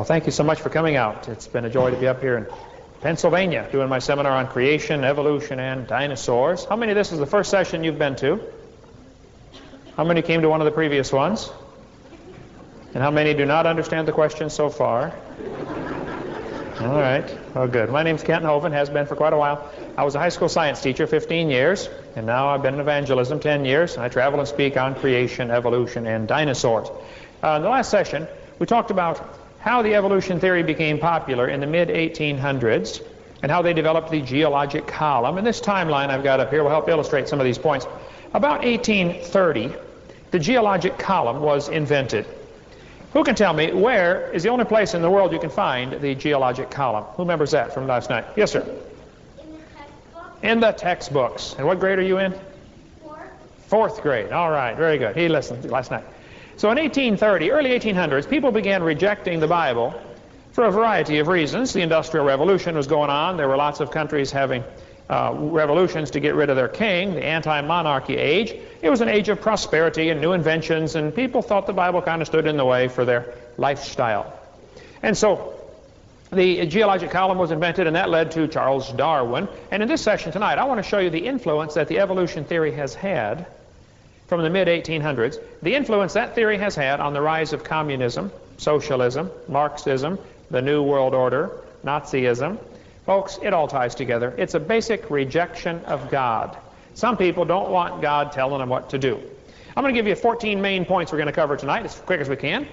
thank you so much for coming out. It's been a joy to be up here in Pennsylvania doing my seminar on creation, evolution, and dinosaurs. How many of this is the first session you've been to? How many came to one of the previous ones? And how many do not understand the question so far? All right. Oh, good. My name's Kent Hovind, has been for quite a while. I was a high school science teacher 15 years, and now I've been in evangelism 10 years, and I travel and speak on creation, evolution, and dinosaurs. In the last session, we talked about how the evolution theory became popular in the mid-1800s and how they developed the geologic column. And this timeline I've got up here will help illustrate some of these points. About 1830, the geologic column was invented. Who can tell me where is the only place in the world you can find the geologic column? Who remembers that from last night? Yes, sir. In the textbooks. In the textbooks. And what grade are you in? Fourth. Fourth grade. All right, very good. He listened last night. So in 1830, early 1800s, people began rejecting the Bible for a variety of reasons. The Industrial Revolution was going on. There were lots of countries having revolutions to get rid of their king, the anti-monarchy age. It was an age of prosperity and new inventions, and people thought the Bible kind of stood in the way for their lifestyle. And so the geologic column was invented, and that led to Charles Darwin. And in this session tonight, I want to show you the influence that the evolution theory has had from the mid-1800s, the influence that theory has had on the rise of communism, socialism, Marxism, the New World Order, Naziism. Folks, it all ties together. It's a basic rejection of God. Some people don't want God telling them what to do. I'm going to give you 14 main points we're going to cover tonight as quick as we can.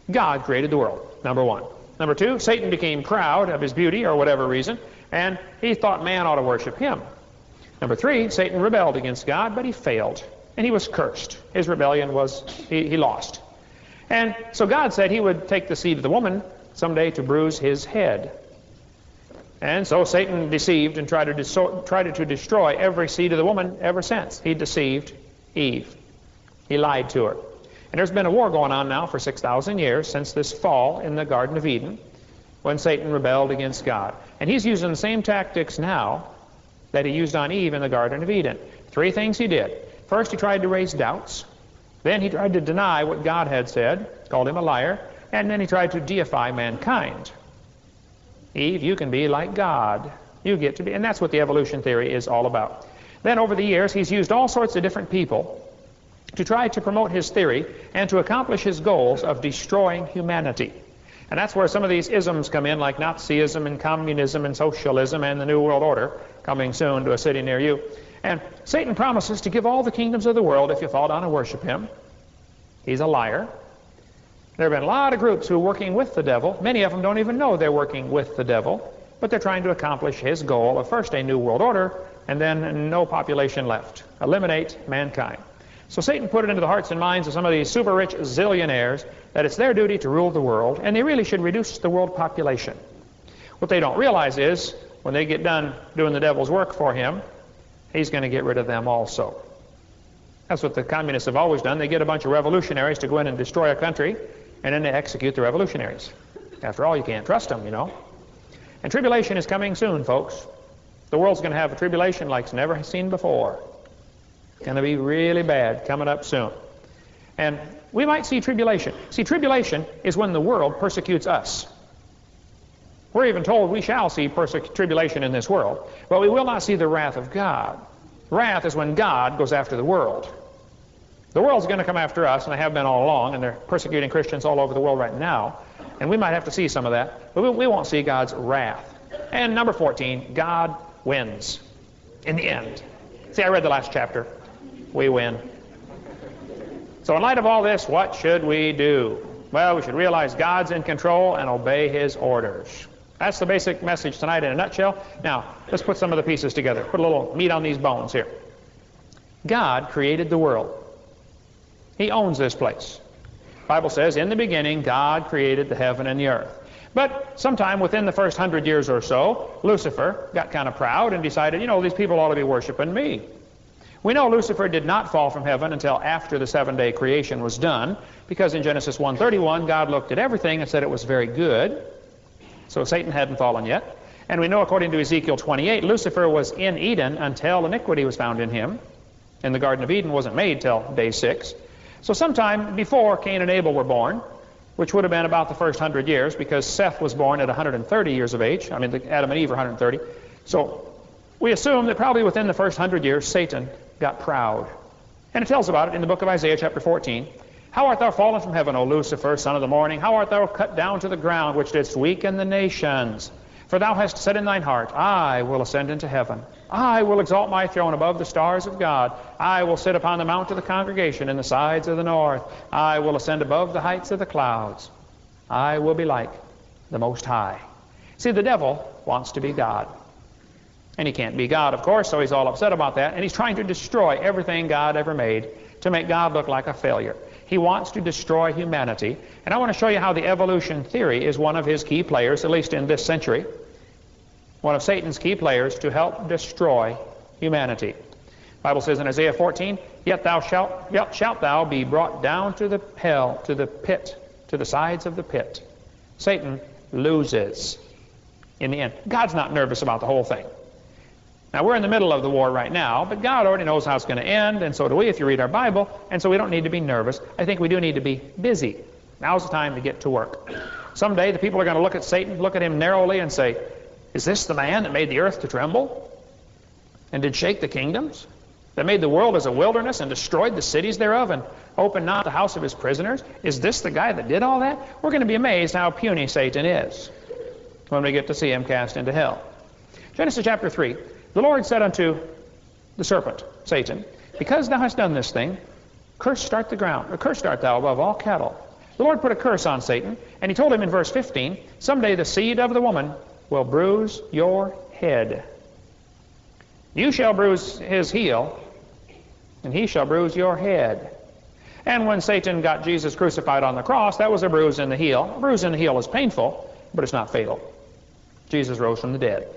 God created the world, number one. Number two, Satan became proud of his beauty or whatever reason, and he thought man ought to worship him. Number three, Satan rebelled against God, but he failed, and he was cursed. His rebellion was, he lost. And so God said he would take the seed of the woman someday to bruise his head. And so Satan deceived and tried to destroy every seed of the woman ever since. He deceived Eve. He lied to her. And there's been a war going on now for 6,000 years since this fall in the Garden of Eden when Satan rebelled against God. And he's using the same tactics now that he used on Eve in the Garden of Eden. Three things he did. First, he tried to raise doubts. Then he tried to deny what God had said, called him a liar. And then he tried to deify mankind. Eve, you can be like God. You get to be, and that's what the evolution theory is all about. Then over the years, he's used all sorts of different people to try to promote his theory and to accomplish his goals of destroying humanity. And that's where some of these isms come in, like Nazism and communism and socialism and the New World Order, coming soon to a city near you. And Satan promises to give all the kingdoms of the world if you fall down and worship him. He's a liar. There have been a lot of groups who are working with the devil. Many of them don't even know they're working with the devil, but they're trying to accomplish his goal of first a new world order and then no population left. Eliminate mankind. So Satan put it into the hearts and minds of some of these super rich zillionaires that it's their duty to rule the world, and they really should reduce the world population. What they don't realize is when they get done doing the devil's work for him, he's going to get rid of them also. That's what the communists have always done. They get a bunch of revolutionaries to go in and destroy a country, and then they execute the revolutionaries. After all, you can't trust them, you know. And tribulation is coming soon, folks. The world's going to have a tribulation like it's never seen before. It's going to be really bad coming up soon. And we might see tribulation. See, tribulation is when the world persecutes us. We're even told we shall see tribulation in this world, but we will not see the wrath of God. Wrath is when God goes after the world. The world's going to come after us, and they have been all along, and they're persecuting Christians all over the world right now. And we might have to see some of that, but we won't see God's wrath. And number 14, God wins in the end. See, I read the last chapter. We win. So in light of all this, what should we do? Well, we should realize God's in control and obey his orders. That's the basic message tonight in a nutshell. Now, let's put some of the pieces together. Put a little meat on these bones here. God created the world. He owns this place. The Bible says, in the beginning, God created the heaven and the earth. But sometime within the first 100 years or so, Lucifer got kind of proud and decided, you know, these people ought to be worshiping me. We know Lucifer did not fall from heaven until after the seven-day creation was done, because in Genesis 1:31, God looked at everything and said it was very good. So Satan hadn't fallen yet. And we know, according to Ezekiel 28, Lucifer was in Eden until iniquity was found in him. And the Garden of Eden wasn't made till day 6. So sometime before Cain and Abel were born, which would have been about the first 100 years, because Seth was born at 130 years of age. I mean, Adam and Eve were 130. So we assume that probably within the first 100 years, Satan got proud. And it tells about it in the book of Isaiah, chapter 14. How art thou fallen from heaven, O Lucifer, son of the morning? How art thou cut down to the ground, which didst weaken the nations? For thou hast said in thine heart, I will ascend into heaven. I will exalt my throne above the stars of God. I will sit upon the mount of the congregation in the sides of the north. I will ascend above the heights of the clouds. I will be like the Most High. See, the devil wants to be God. And he can't be God, of course, so he's all upset about that. And he's trying to destroy everything God ever made to make God look like a failure. He wants to destroy humanity. And I want to show you how the evolution theory is one of his key players, at least in this century. One of Satan's key players to help destroy humanity. The Bible says in Isaiah 14, Yet shalt thou be brought down to the hell, to the pit, to the sides of the pit. Satan loses in the end. God's not nervous about the whole thing. Now, we're in the middle of the war right now, but God already knows how it's going to end, and so do we if you read our Bible, and so we don't need to be nervous. I think we do need to be busy. Now's the time to get to work. Someday the people are going to look at Satan, look at him narrowly, and say, is this the man that made the earth to tremble and did shake the kingdoms, that made the world as a wilderness and destroyed the cities thereof and opened not the house of his prisoners? Is this the guy that did all that? We're going to be amazed how puny Satan is when we get to see him cast into hell. Genesis chapter 3. The Lord said unto the serpent, Satan, because thou hast done this thing, cursed art thou above all cattle. The Lord put a curse on Satan, and he told him in verse 15, someday the seed of the woman will bruise your head. You shall bruise his heel, and he shall bruise your head. And when Satan got Jesus crucified on the cross, that was a bruise in the heel. A bruise in the heel is painful, but it's not fatal. Jesus rose from the dead.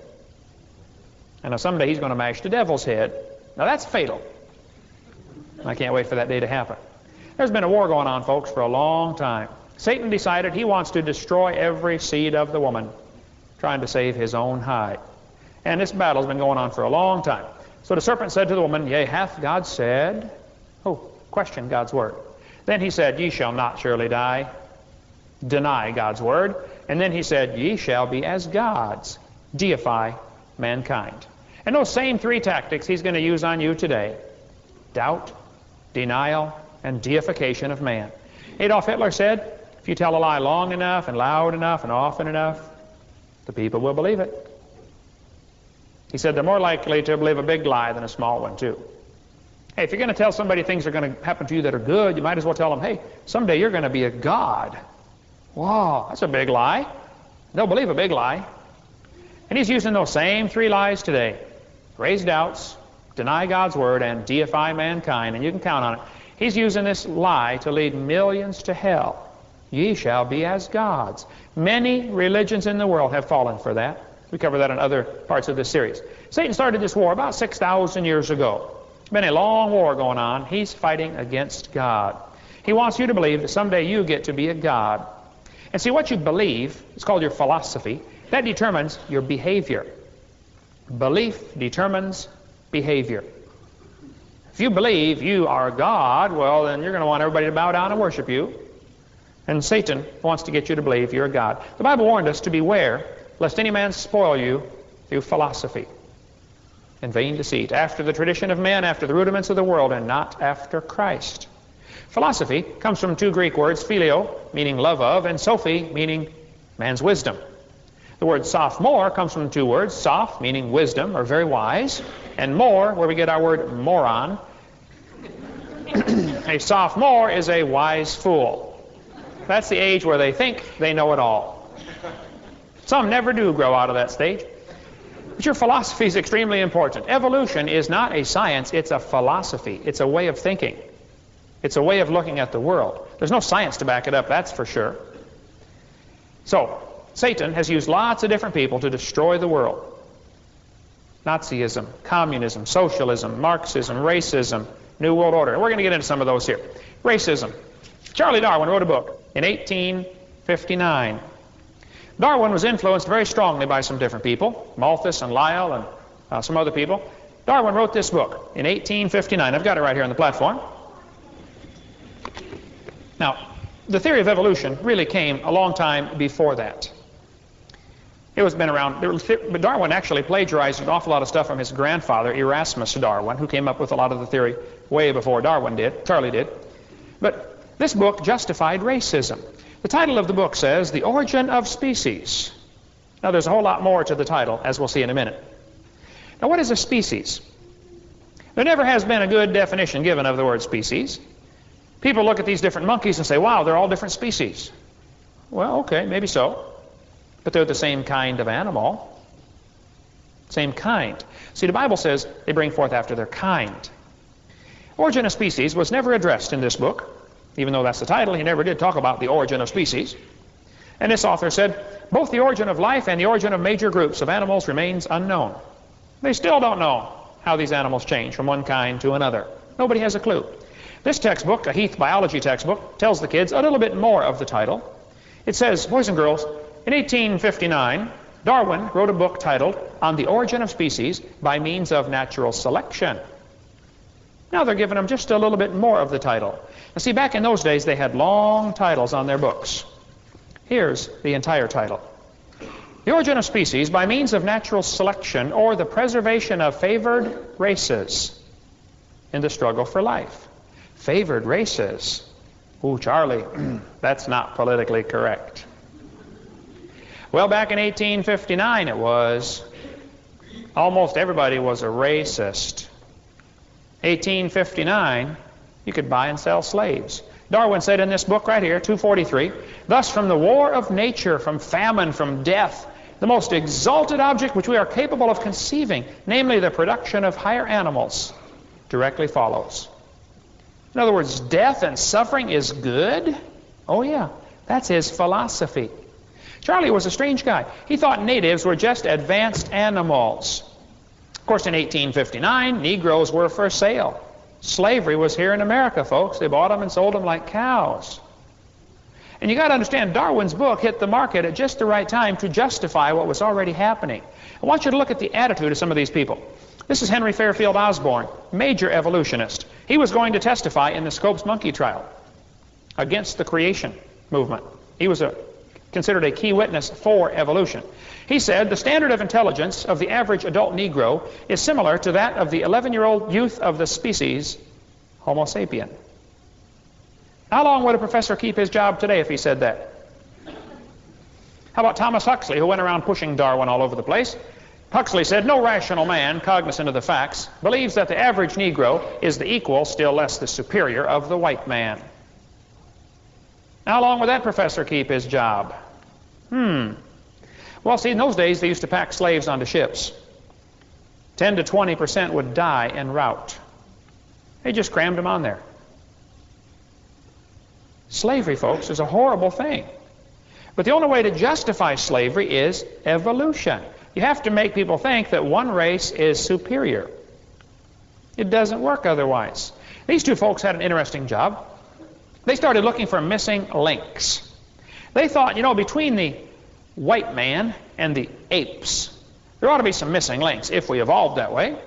And now someday he's going to mash the devil's head. Now that's fatal. I can't wait for that day to happen. There's been a war going on, folks, for a long time. Satan decided he wants to destroy every seed of the woman, trying to save his own hide. And this battle's been going on for a long time. So the serpent said to the woman, Yea, hath God said? Oh, question God's word. Then he said, Ye shall not surely die. Deny God's word. And then he said, Ye shall be as gods. Deify mankind. And those same three tactics he's going to use on you today. Doubt, denial, and deification of man. Adolf Hitler said, if you tell a lie long enough and loud enough and often enough, the people will believe it. He said they're more likely to believe a big lie than a small one, too. Hey, if you're going to tell somebody things are going to happen to you that are good, you might as well tell them, hey, someday you're going to be a god. Wow, that's a big lie. They'll believe a big lie. And he's using those same three lies today. Raise doubts, deny God's word, and deify mankind. And you can count on it. He's using this lie to lead millions to hell. Ye shall be as gods. Many religions in the world have fallen for that. We cover that in other parts of this series. Satan started this war about 6,000 years ago. It's been a long war going on. He's fighting against God. He wants you to believe that someday you get to be a god. And see, what you believe, it's called your philosophy, that determines your behavior. Belief determines behavior. If you believe you are God, well, then you're going to want everybody to bow down and worship you. And Satan wants to get you to believe you're a god. The Bible warned us to beware lest any man spoil you through philosophy and vain deceit, after the tradition of men, after the rudiments of the world, and not after Christ. Philosophy comes from two Greek words, phileo, meaning love of, and sophi, meaning man's wisdom. The word sophomore comes from two words, soph, meaning wisdom, or very wise, and more, where we get our word moron. A sophomore is a wise fool. That's the age where they think they know it all. Some never do grow out of that stage. But your philosophy is extremely important. Evolution is not a science, it's a philosophy. It's a way of thinking. It's a way of looking at the world. There's no science to back it up, that's for sure. So, Satan has used lots of different people to destroy the world. Nazism, communism, socialism, Marxism, racism, New World Order. And we're going to get into some of those here. Racism. Charlie Darwin wrote a book in 1859. Darwin was influenced very strongly by some different people, Malthus and Lyell and some other people. Darwin wrote this book in 1859. I've got it right here on the platform. Now, the theory of evolution really came a long time before that. It was been around, but Darwin actually plagiarized an awful lot of stuff from his grandfather, Erasmus Darwin, who came up with a lot of the theory way before Charlie did. But this book justified racism. The title of the book says, The Origin of Species. Now there's a whole lot more to the title, as we'll see in a minute. Now what is a species? There never has been a good definition given of the word species. People look at these different monkeys and say, wow, they're all different species. Well, okay, maybe so. But they're the same kind of animal. Same kind. See, the Bible says they bring forth after their kind. Origin of species was never addressed in this book. Even though that's the title, he never did talk about the origin of species. And this author said, both the origin of life and the origin of major groups of animals remains unknown. They still don't know how these animals change from one kind to another. Nobody has a clue. This textbook, a Heath biology textbook, tells the kids a little bit more of the title. It says, boys and girls, in 1859, Darwin wrote a book titled On the Origin of Species by Means of Natural Selection. Now they're giving them just a little bit more of the title. Now see, back in those days, they had long titles on their books. Here's the entire title. The Origin of Species by Means of Natural Selection, or the Preservation of Favored Races in the Struggle for Life. Favored races. Ooh, Charlie, that's not politically correct. Well, back in 1859 it was. Almost everybody was a racist. 1859, you could buy and sell slaves. Darwin said in this book right here, 243, thus from the war of nature, from famine, from death, the most exalted object which we are capable of conceiving, namely the production of higher animals, directly follows. In other words, death and suffering is good? Oh yeah, that's his philosophy. Charlie was a strange guy. He thought natives were just advanced animals. Of course, in 1859, Negroes were for sale. Slavery was here in America, folks. They bought them and sold them like cows. And you got to understand, Darwin's book hit the market at just the right time to justify what was already happening. I want you to look at the attitude of some of these people. This is Henry Fairfield Osborn, major evolutionist. He was going to testify in the Scopes monkey trial against the creation movement. He was considered a key witness for evolution. He said the standard of intelligence of the average adult Negro is similar to that of the 11-year-old youth of the species Homo sapien. How long would a professor keep his job today if he said that? How about Thomas Huxley, who went around pushing Darwin all over the place? Huxley said, no rational man, cognizant of the facts, believes that the average Negro is the equal, still less the superior, of the white man. How long would that professor keep his job? Well, see, in those days, they used to pack slaves onto ships. 10 to 20% would die en route. They just crammed them on there. Slavery, folks, is a horrible thing. But the only way to justify slavery is evolution. You have to make people think that one race is superior. It doesn't work otherwise. These two folks had an interesting job. They started looking for missing links. They thought, you know, between the white man and the apes, there ought to be some missing links if we evolved that way.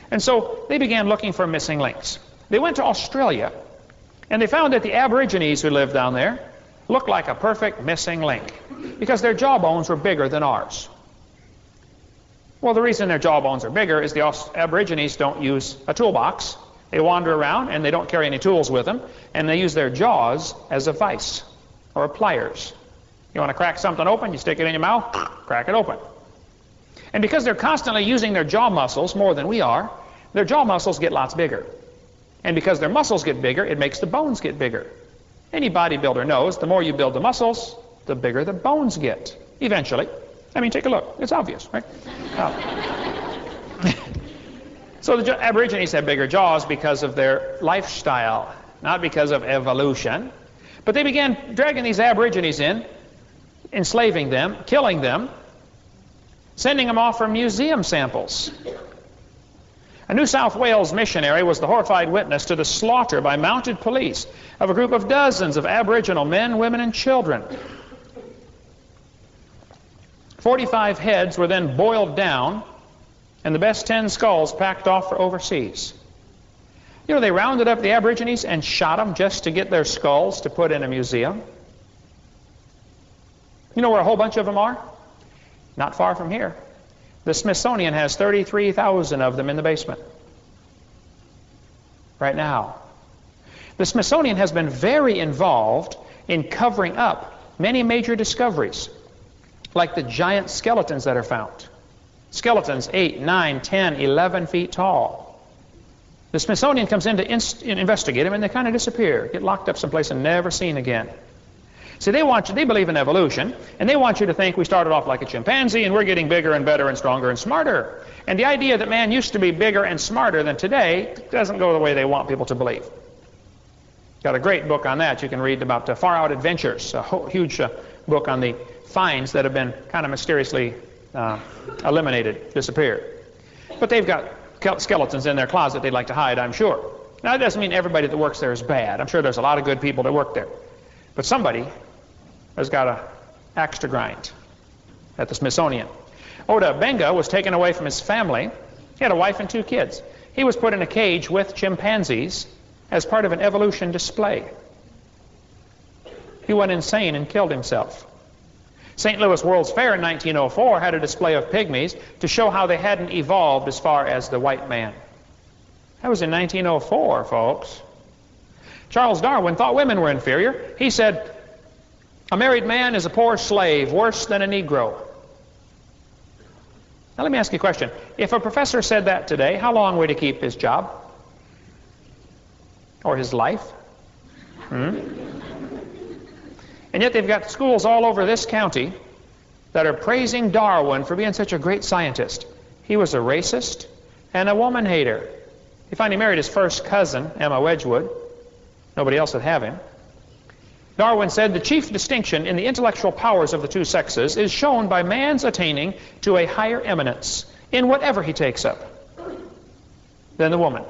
And so they began looking for missing links. They went to Australia, and they found that the Aborigines who lived down there looked like a perfect missing link because their jawbones were bigger than ours. Well, the reason their jawbones are bigger is the Aborigines don't use a toolbox. They wander around and they don't carry any tools with them, and they use their jaws as a vice or pliers. You want to crack something open, you stick it in your mouth, crack it open. And because they're constantly using their jaw muscles more than we are, their jaw muscles get lots bigger. And because their muscles get bigger, it makes the bones get bigger. Any bodybuilder knows the more you build the muscles, the bigger the bones get, eventually. I mean, take a look. It's obvious, right? So the Aborigines have bigger jaws because of their lifestyle, not because of evolution. But they began dragging these Aborigines in, enslaving them, killing them, sending them off for museum samples. A New South Wales missionary was the horrified witness to the slaughter by mounted police of a group of dozens of Aboriginal men, women, and children. 45 heads were then boiled down, and the best 10 skulls packed off for overseas. You know, they rounded up the Aborigines and shot them just to get their skulls to put in a museum. You know where a whole bunch of them are? Not far from here. The Smithsonian has 33,000 of them in the basement right now. The Smithsonian has been very involved in covering up many major discoveries, like the giant skeletons that are found. Skeletons 8, 9, 10, 11 feet tall. The Smithsonian comes in to investigate them, and they kind of disappear, get locked up someplace and never seen again. See, they believe in evolution, and they want you to think we started off like a chimpanzee and we're getting bigger and better and stronger and smarter. And the idea that man used to be bigger and smarter than today doesn't go the way they want people to believe. Got a great book on that. You can read about Far Out Adventures, a huge book on the finds that have been kind of mysteriously eliminated, disappeared. But they've got skeletons in their closet they'd like to hide, I'm sure. Now, that doesn't mean everybody that works there is bad. I'm sure there's a lot of good people that work there. But somebody has got an axe to grind at the Smithsonian. Oda Benga was taken away from his family. He had a wife and 2 kids. He was put in a cage with chimpanzees as part of an evolution display. He went insane and killed himself. St. Louis World's Fair in 1904 had a display of pygmies to show how they hadn't evolved as far as the white man. That was in 1904, folks. Charles Darwin thought women were inferior. He said, a married man is a poor slave, worse than a Negro. Now let me ask you a question. If a professor said that today, how long would he keep his job? Or his life? And yet they've got schools all over this county that are praising Darwin for being such a great scientist. He was a racist and a woman hater. He finally married his first cousin, Emma Wedgwood. Nobody else would have him. Darwin said the chief distinction in the intellectual powers of the 2 sexes is shown by man's attaining to a higher eminence in whatever he takes up than the woman.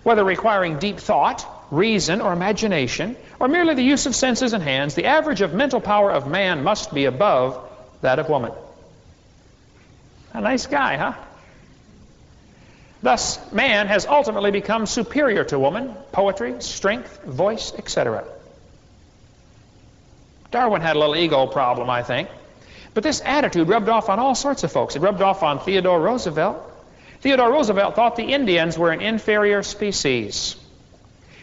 Whether requiring deep thought, reason, or imagination, or merely the use of senses and hands, the average of mental power of man must be above that of woman. A nice guy, huh? Thus, man has ultimately become superior to woman, poetry, strength, voice, etc. Darwin had a little ego problem, I think. But this attitude rubbed off on all sorts of folks. It rubbed off on Theodore Roosevelt. Theodore Roosevelt thought the Indians were an inferior species.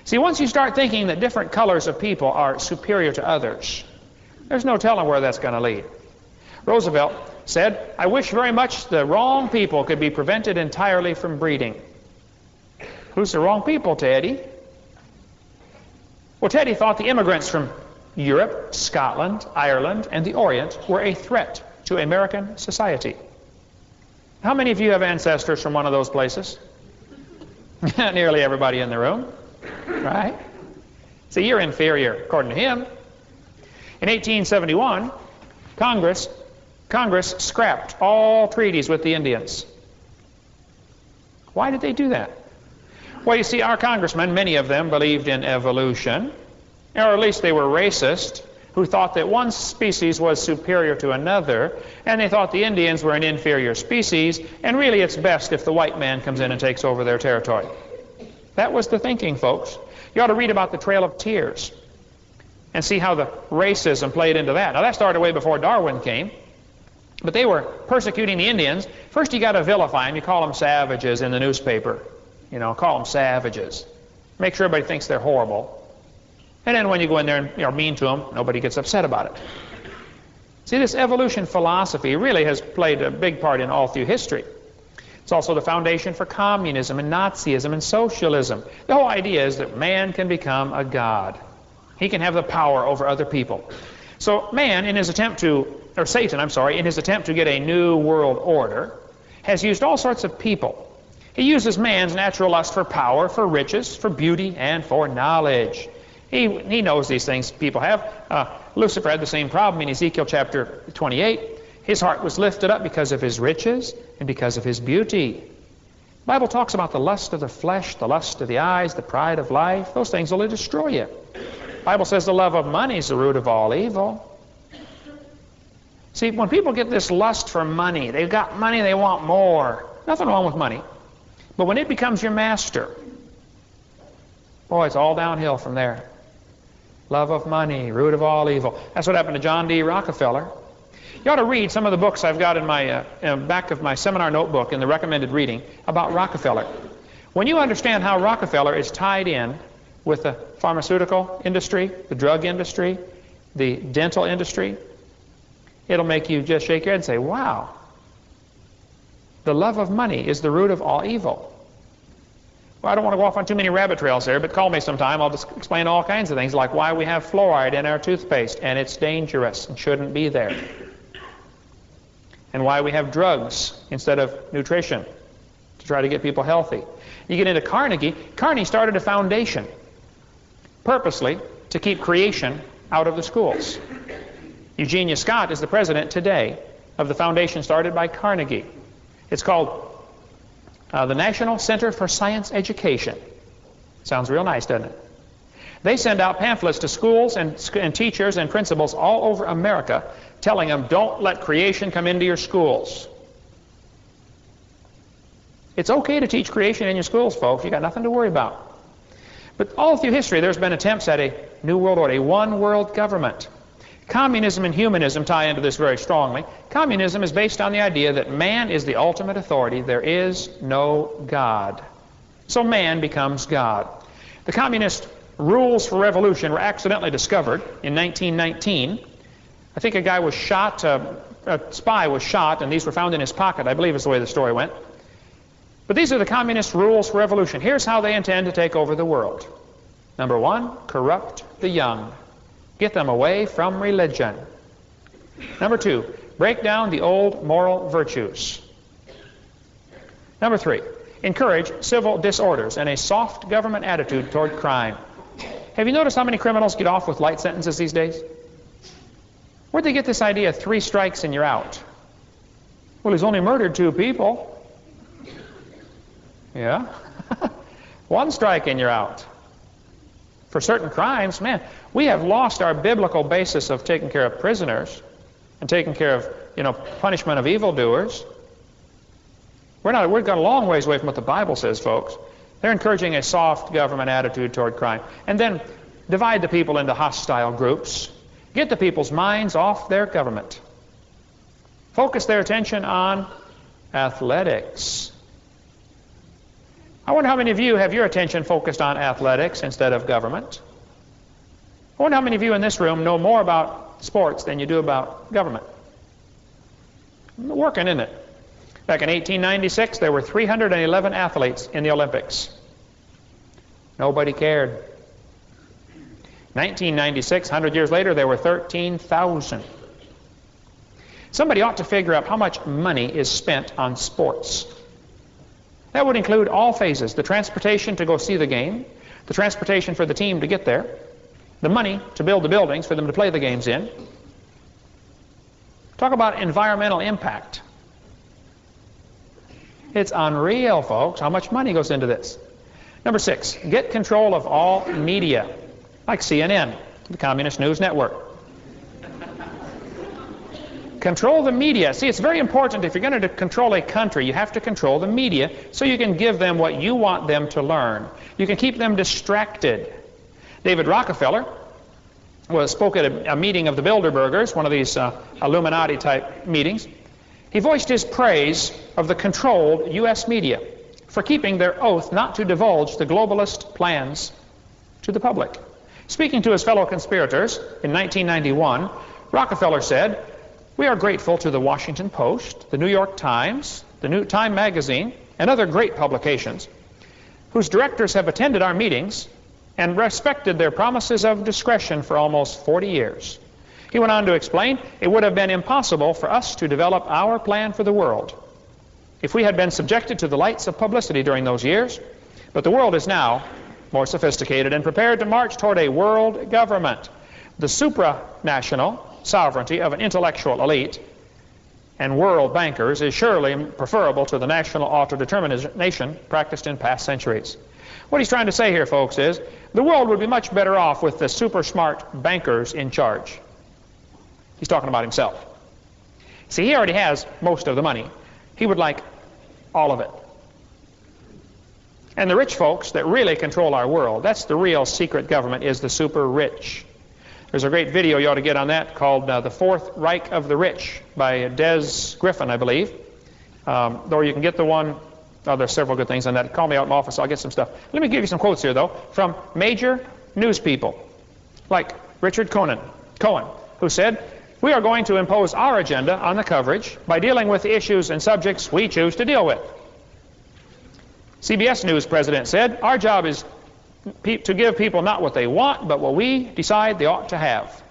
See, once you start thinking that different colors of people are superior to others, there's no telling where that's going to lead. Roosevelt said, I wish very much the wrong people could be prevented entirely from breeding. Who's the wrong people, Teddy? Well, Teddy thought the immigrants from Europe, Scotland, Ireland, and the Orient were a threat to American society. How many of you have ancestors from one of those places? Nearly everybody in the room, right? See, you're inferior, according to him. In 1871, Congress scrapped all treaties with the Indians. Why did they do that? Well, you see, our congressmen, many of them believed in evolution, or at least they were racist, who thought that one species was superior to another, and they thought the Indians were an inferior species, and really it's best if the white man comes in and takes over their territory. That was the thinking, folks. You ought to read about the Trail of Tears and see how the racism played into that. Now, that started way before Darwin came, but they were persecuting the Indians. First, you got to vilify them. You call them savages in the newspaper. You know, call them savages. Make sure everybody thinks they're horrible. And then when you go in there and you're mean to them, nobody gets upset about it. See, this evolution philosophy really has played a big part in all through history. It's also the foundation for communism and Nazism and socialism. The whole idea is that man can become a god. He can have the power over other people. So man, in his attempt to, or Satan, I'm sorry, in his attempt to get a new world order, has used all sorts of people. He uses man's natural lust for power, for riches, for beauty, and for knowledge. He knows these things people have. Lucifer had the same problem in Ezekiel chapter 28. His heart was lifted up because of his riches and because of his beauty. The Bible talks about the lust of the flesh, the lust of the eyes, the pride of life. Those things will destroy you. The Bible says the love of money is the root of all evil. See, when people get this lust for money, they've got money, they want more. Nothing wrong with money. But when it becomes your master, boy, it's all downhill from there. Love of money, root of all evil. That's what happened to John D. Rockefeller. You ought to read some of the books I've got in my back of my seminar notebook in the recommended reading about Rockefeller. When you understand how Rockefeller is tied in with the pharmaceutical industry, the drug industry, the dental industry, it'll make you just shake your head and say, wow, the love of money is the root of all evil. Well, I don't want to go off on too many rabbit trails here, but call me sometime. I'll just explain all kinds of things, like why we have fluoride in our toothpaste, and it's dangerous and shouldn't be there. And why we have drugs instead of nutrition to try to get people healthy. You get into Carnegie. Carnegie started a foundation purposely to keep creation out of the schools. Eugenia Scott is the president today of the foundation started by Carnegie. It's called the National Center for Science Education. Sounds real nice, doesn't it? They send out pamphlets to schools and teachers and principals all over America telling them, don't let creation come into your schools. It's okay to teach creation in your schools, folks. You got nothing to worry about. But all through history, there's been attempts at a new world order, a one world government. Communism and humanism tie into this very strongly. Communism is based on the idea that man is the ultimate authority. There is no God. So man becomes God. The communist rules for revolution were accidentally discovered in 1919. I think a guy was shot, a spy was shot, and these were found in his pocket, I believe is the way the story went. But these are the communist rules for revolution. Here's how they intend to take over the world. Number one, corrupt the young. Get them away from religion. Number two, break down the old moral virtues. Number three, encourage civil disorders and a soft government attitude toward crime. Have you noticed how many criminals get off with light sentences these days? Where'd they get this idea of 3 strikes and you're out? Well, he's only murdered 2 people. Yeah. 1 strike and you're out. For certain crimes, man, we have lost our biblical basis of taking care of prisoners and taking care of, punishment of evildoers. We've got a long ways away from what the Bible says, folks. They're encouraging a soft government attitude toward crime. And then divide the people into hostile groups. Get the people's minds off their government. Focus their attention on athletics. I wonder how many of you have your attention focused on athletics instead of government. I wonder how many of you in this room know more about sports than you do about government. Working, isn't it? Back in 1896, there were 311 athletes in the Olympics. Nobody cared. 1996, 100 years later, there were 13,000. Somebody ought to figure out how much money is spent on sports. That would include all phases: the transportation to go see the game, the transportation for the team to get there, the money to build the buildings for them to play the games in. Talk about environmental impact. It's unreal, folks, how much money goes into this. Number 6, get control of all media, like CNN, the Communist News Network. Control the media. See, it's very important. If you're going to control a country, you have to control the media so you can give them what you want them to learn. You can keep them distracted. David Rockefeller spoke at a meeting of the Bilderbergers, one of these Illuminati-type meetings. He voiced his praise of the controlled U.S. media for keeping their oath not to divulge the globalist plans to the public. Speaking to his fellow conspirators in 1991, Rockefeller said, "We are grateful to the Washington Post, the New York Times, the New Time magazine, and other great publications, whose directors have attended our meetings and respected their promises of discretion for almost 40 years. He went on to explain, it would have been impossible for us to develop our plan for the world if we had been subjected to the lights of publicity during those years, but the world is now more sophisticated and prepared to march toward a world government. The supranational sovereignty of an intellectual elite and world bankers is surely preferable to the national autodetermination practiced in past centuries." What he's trying to say here, folks, is the world would be much better off with the super smart bankers in charge. He's talking about himself. See, he already has most of the money. He would like all of it. And the rich folks that really control our world, that's the real secret government, is the super rich. There's a great video you ought to get on that called The Fourth Reich of the Rich by Des Griffin, I believe. Or you can get the one, oh, there's several good things on that. Call me out in my office, I'll get some stuff. Let me give you some quotes here, though, from major news people, like Richard Cohen, who said, "We are going to impose our agenda on the coverage by dealing with the issues and subjects we choose to deal with." CBS News president said, "Our job is to give people not what they want, but what we decide they ought to have."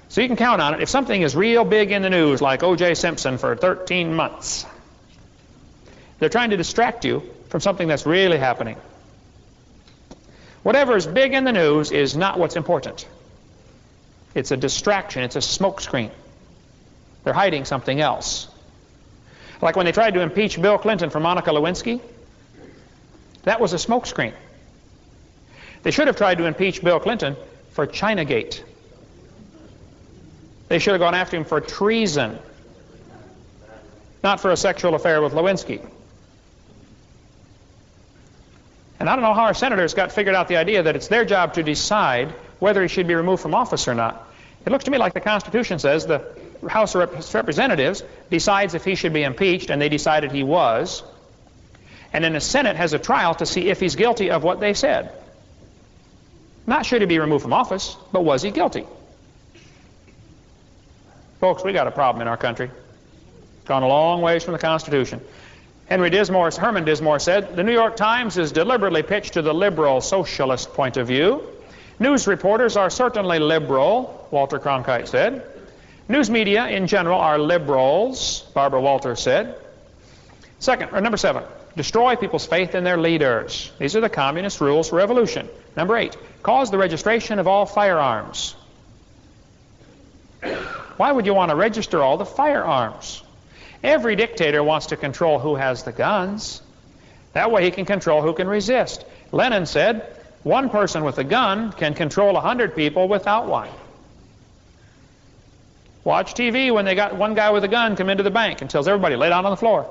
So you can count on it. If something is real big in the news, like O.J. Simpson for 13 months, they're trying to distract you from something that's really happening. Whatever is big in the news is not what's important. It's a distraction. It's a smokescreen. They're hiding something else. Like when they tried to impeach Bill Clinton for Monica Lewinsky, that was a smokescreen. They should have tried to impeach Bill Clinton for Chinagate. They should have gone after him for treason, not for a sexual affair with Lewinsky. And I don't know how our senators got figured out the idea that it's their job to decide whether he should be removed from office or not. It looks to me like the Constitution says the House of Representatives decides if he should be impeached, and they decided he was. And then the Senate has a trial to see if he's guilty of what they said. Not should he be removed from office, but was he guilty? Folks, we got a problem in our country. Gone a long ways from the Constitution. Herman Dismore said, "The New York Times is deliberately pitched to the liberal socialist point of view. News reporters are certainly liberal," Walter Cronkite said. "News media in general are liberals," Barbara Walters said. Number 7, destroy people's faith in their leaders. These are the communist rules for revolution. Number 8, cause the registration of all firearms. Why would you want to register all the firearms? Every dictator wants to control who has the guns. That way he can control who can resist. Lenin said, "One person with a gun can control 100 people without one." Watch TV when they got one guy with a gun come into the bank and tells everybody, "Lay down on the floor."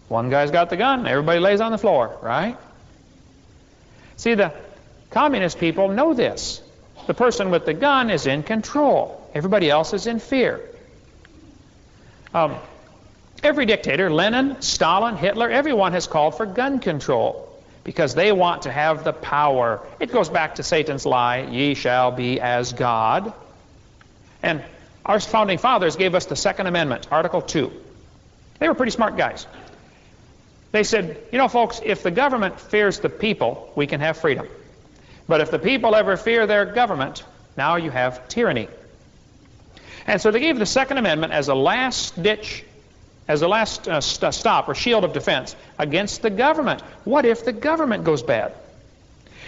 One guy's got the gun, everybody lays on the floor, right? See, the communist people know this. The person with the gun is in control. Everybody else is in fear. Every dictator, Lenin, Stalin, Hitler, everyone has called for gun control because they want to have the power. It goes back to Satan's lie, "Ye shall be as God." And our founding fathers gave us the Second Amendment, Article 2. They were pretty smart guys. They said, you know, folks, if the government fears the people, we can have freedom. But if the people ever fear their government, now you have tyranny. And so they gave the Second Amendment as a last ditch, as a last stop or shield of defense against the government. What if the government goes bad?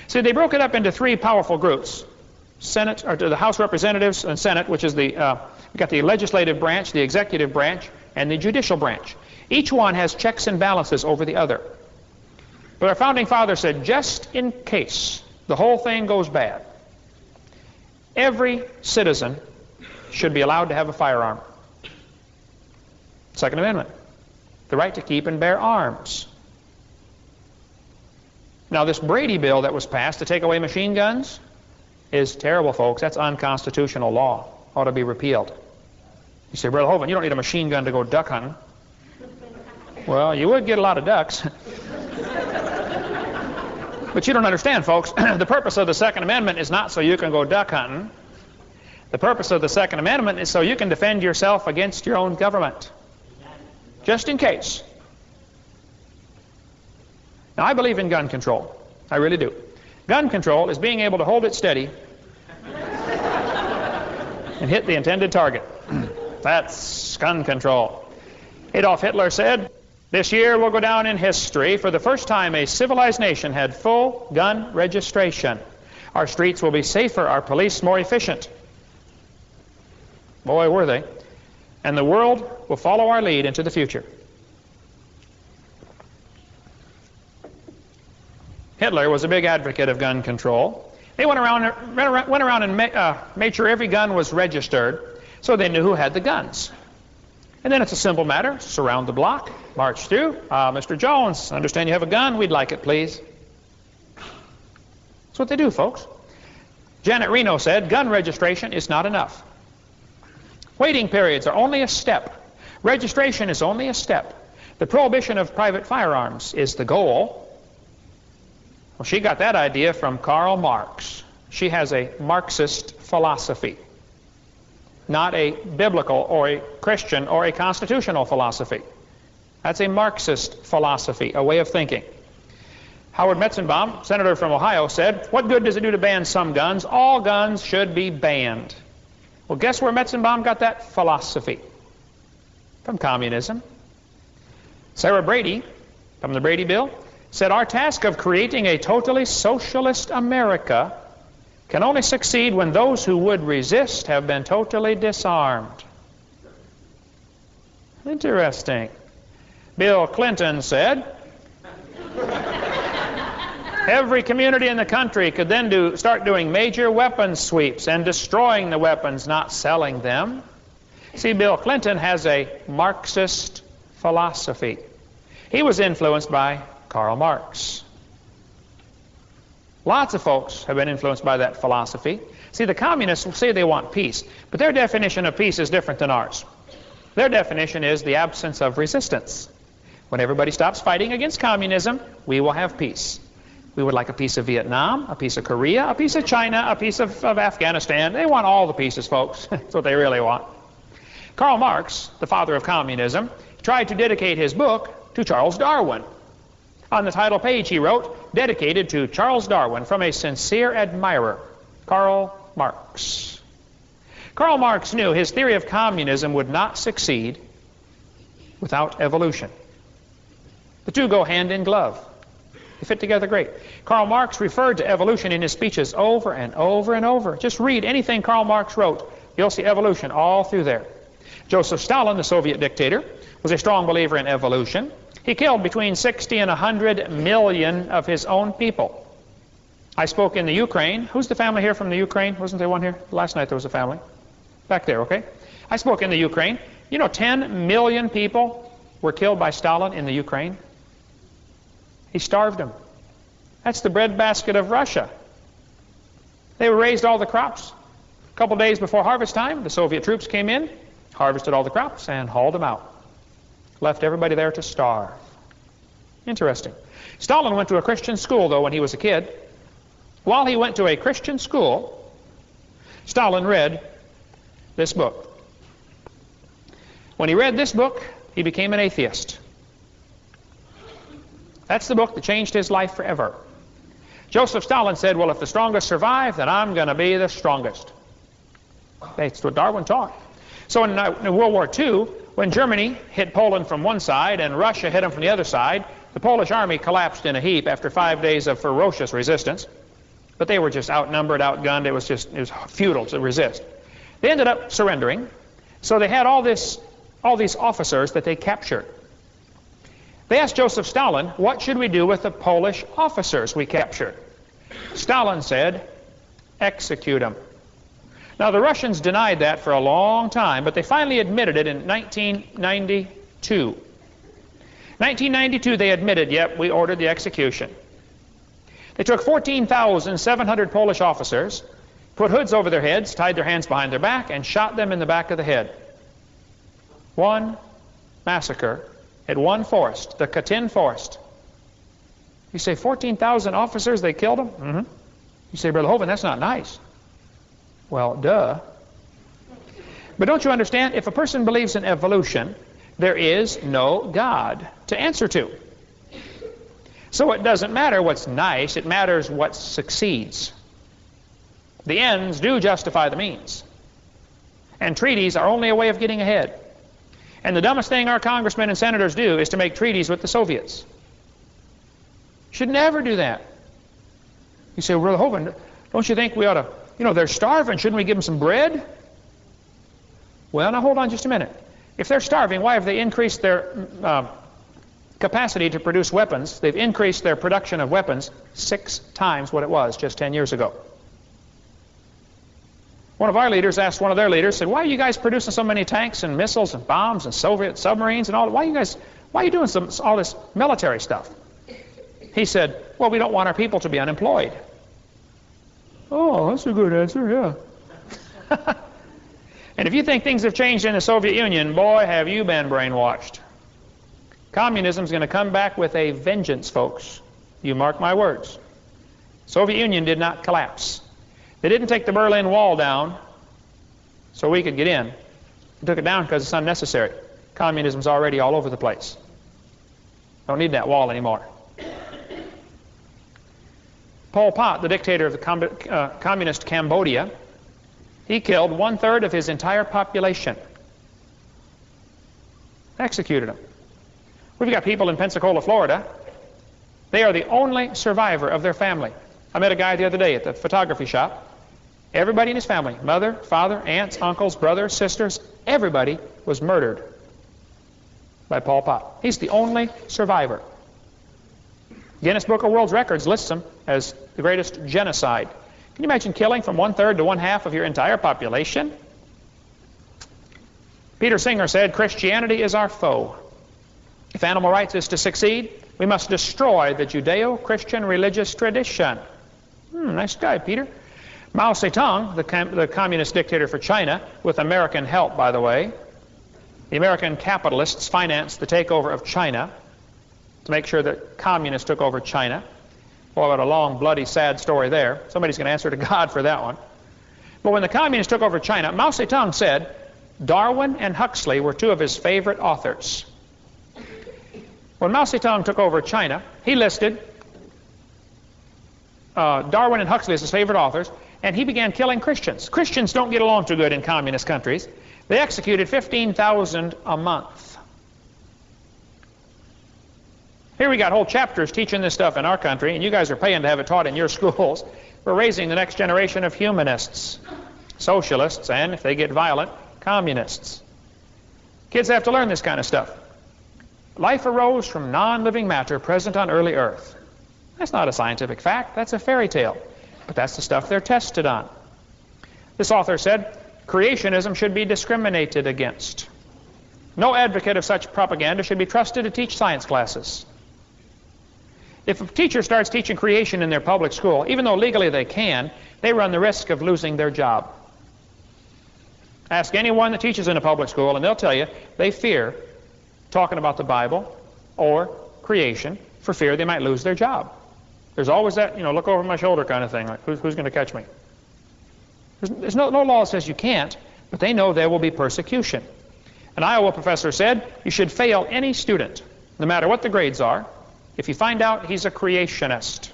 So they broke it up into 3 powerful groups. Senate, or the House of Representatives and Senate, which is we got the legislative branch, the executive branch, and the judicial branch. Each one has checks and balances over the other. But our founding fathers said, just in case the whole thing goes bad, every citizen should be allowed to have a firearm. Second Amendment, the right to keep and bear arms. Now this Brady bill that was passed to take away machine guns is terrible, folks. That's unconstitutional law. Ought to be repealed. You say, Brother Hovind, you don't need a machine gun to go duck hunting. Well, you would get a lot of ducks. But you don't understand, folks. The purpose of the Second Amendment is not so you can go duck hunting. The purpose of the Second Amendment is so you can defend yourself against your own government. Just in case. Now, I believe in gun control. I really do. Gun control is being able to hold it steady and hit the intended target. That's gun control. Adolf Hitler said, "This year will go down in history. For the first time, a civilized nation had full gun registration. Our streets will be safer, our police more efficient." Boy, were they. And the world will follow our lead into the future. Hitler was a big advocate of gun control. They went around and made sure every gun was registered so they knew who had the guns. And then it's a simple matter. Surround the block, march through. Mr. Jones, I understand you have a gun. We'd like it, please. That's what they do, folks. Janet Reno said, gun registration is not enough. Waiting periods are only a step. Registration is only a step. The prohibition of private firearms is the goal. Well, she got that idea from Karl Marx. She has a Marxist philosophy, not a biblical or a Christian or a constitutional philosophy. That's a Marxist philosophy, a way of thinking. Howard Metzenbaum, senator from Ohio, said, what good does it do to ban some guns? All guns should be banned. Well, guess where Metzenbaum got that philosophy? From communism. Sarah Brady, from the Brady Bill, said our task of creating a totally socialist America can only succeed when those who would resist have been totally disarmed. Interesting. Bill Clinton said, every community in the country could then start doing major weapons sweeps and destroying the weapons, not selling them. See, Bill Clinton has a Marxist philosophy. He was influenced by Karl Marx. Lots of folks have been influenced by that philosophy. See, the communists will say they want peace, but their definition of peace is different than ours. Their definition is the absence of resistance. When everybody stops fighting against communism, we will have peace. We would like a piece of Vietnam, a piece of Korea, a piece of China, a piece of Afghanistan. They want all the pieces, folks. That's what they really want. Karl Marx, the father of communism, tried to dedicate his book to Charles Darwin. On the title page he wrote, dedicated to Charles Darwin from a sincere admirer, Karl Marx. Karl Marx knew his theory of communism would not succeed without evolution. The two go hand in glove. They fit together great. Karl Marx referred to evolution in his speeches over and over and over. Just read anything Karl Marx wrote. You'll see evolution all through there. Joseph Stalin, the Soviet dictator, was a strong believer in evolution. He killed between 60 and 100 million of his own people. I spoke in the Ukraine. Who's the family here from the Ukraine? Wasn't there one here? Last night there was a family. Back there, okay? I spoke in the Ukraine. You know, 10 million people were killed by Stalin in the Ukraine. He starved them. That's the breadbasket of Russia. They raised all the crops. A couple days before harvest time, the Soviet troops came in, harvested all the crops, and hauled them out. Left everybody there to starve. Interesting. Stalin went to a Christian school, though, when he was a kid. While he went to a Christian school, Stalin read this book. When he read this book, he became an atheist. That's the book that changed his life forever. Joseph Stalin said, well, if the strongest survive, then I'm going to be the strongest. That's what Darwin taught. So in World War II, when Germany hit Poland from one side and Russia hit them from the other side, the Polish army collapsed in a heap after 5 days of ferocious resistance. But they were just outnumbered, outgunned. It was futile to resist. They ended up surrendering. So they had all these officers that they captured. They asked Joseph Stalin, what should we do with the Polish officers we captured? Stalin said, execute them. Now, the Russians denied that for a long time, but they finally admitted it in 1992. 1992, they admitted, yep, we ordered the execution. They took 14,700 Polish officers, put hoods over their heads, tied their hands behind their back, and shot them in the back of the head. One massacre at one forest, the Katyn forest. You say 14,000 officers, they killed them? Mm-hmm. You say, Brother Hovind, that's not nice. Well, duh. But don't you understand? If a person believes in evolution, there is no God to answer to. So it doesn't matter what's nice, it matters what succeeds. The ends do justify the means. And treaties are only a way of getting ahead. And the dumbest thing our congressmen and senators do is to make treaties with the Soviets. Should never do that. You say, well, Brother Hovind, don't you think we ought to, they're starving, shouldn't we give them some bread? Well, now hold on just a minute. If they're starving, why have they increased their capacity to produce weapons? They've increased their production of weapons 6 times what it was just 10 years ago. One of our leaders asked one of their leaders, said, why are you guys producing so many tanks and missiles and bombs and Soviet submarines and all? Why are you doing all this military stuff? He said, well, we don't want our people to be unemployed. Oh, that's a good answer, yeah. And if you think things have changed in the Soviet Union, boy, have you been brainwashed. Communism is going to come back with a vengeance, folks. You mark my words. Soviet Union did not collapse. They didn't take the Berlin Wall down so we could get in. They took it down because it's unnecessary. Communism's already all over the place. Don't need that wall anymore. Pol Pot, the dictator of the communist Cambodia, he killed 1/3 of his entire population. Executed them. We've got people in Pensacola, Florida. They are the only survivor of their family. I met a guy the other day at the photography shop. Everybody in his family, mother, father, aunts, uncles, brothers, sisters, everybody was murdered by Pol Pot. He's the only survivor. Guinness Book of World Records lists him as the greatest genocide. Can you imagine killing from 1/3 to 1/2 of your entire population? Peter Singer said, Christianity is our foe. If animal rights is to succeed, we must destroy the Judeo-Christian religious tradition. Nice guy, Peter. Mao Zedong, the communist dictator for China, with American help, by the way, the American capitalists financed the takeover of China to make sure that communists took over China. Boy, what a long, bloody, sad story there. Somebody's going to answer to God for that one. But when the communists took over China, Mao Zedong said Darwin and Huxley were two of his favorite authors. When Mao Zedong took over China, he listed Darwin and Huxley as his favorite authors, and he began killing Christians. Christians don't get along too good in communist countries. They executed 15,000 a month. Here we got whole chapters teaching this stuff in our country, and you guys are paying to have it taught in your schools. We're raising the next generation of humanists, socialists, and if they get violent, communists. Kids have to learn this kind of stuff. Life arose from non-living matter present on early Earth. That's not a scientific fact. That's a fairy tale. But that's the stuff they're tested on. This author said, creationism should be discriminated against. No advocate of such propaganda should be trusted to teach science classes. If a teacher starts teaching creation in their public school, even though legally they can, they run the risk of losing their job. Ask anyone that teaches in a public school, and they'll tell you they fear talking about the Bible or creation for fear they might lose their job. There's always that, look over my shoulder kind of thing, like, who's going to catch me? There's no law that says you can't, but they know there will be persecution. An Iowa professor said, you should fail any student, no matter what the grades are, if you find out he's a creationist.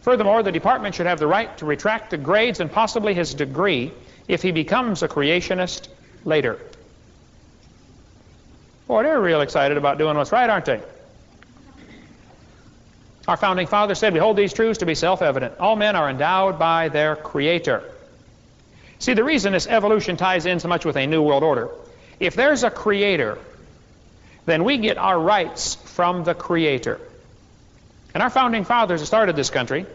Furthermore, the department should have the right to retract the grades and possibly his degree if he becomes a creationist later. Boy, they're real excited about doing what's right, aren't they? Our founding fathers said, we hold these truths to be self-evident. All men are endowed by their Creator. See, the reason this evolution ties in so much with a New World Order, if there's a Creator, then we get our rights from the Creator. And our founding fathers who started this country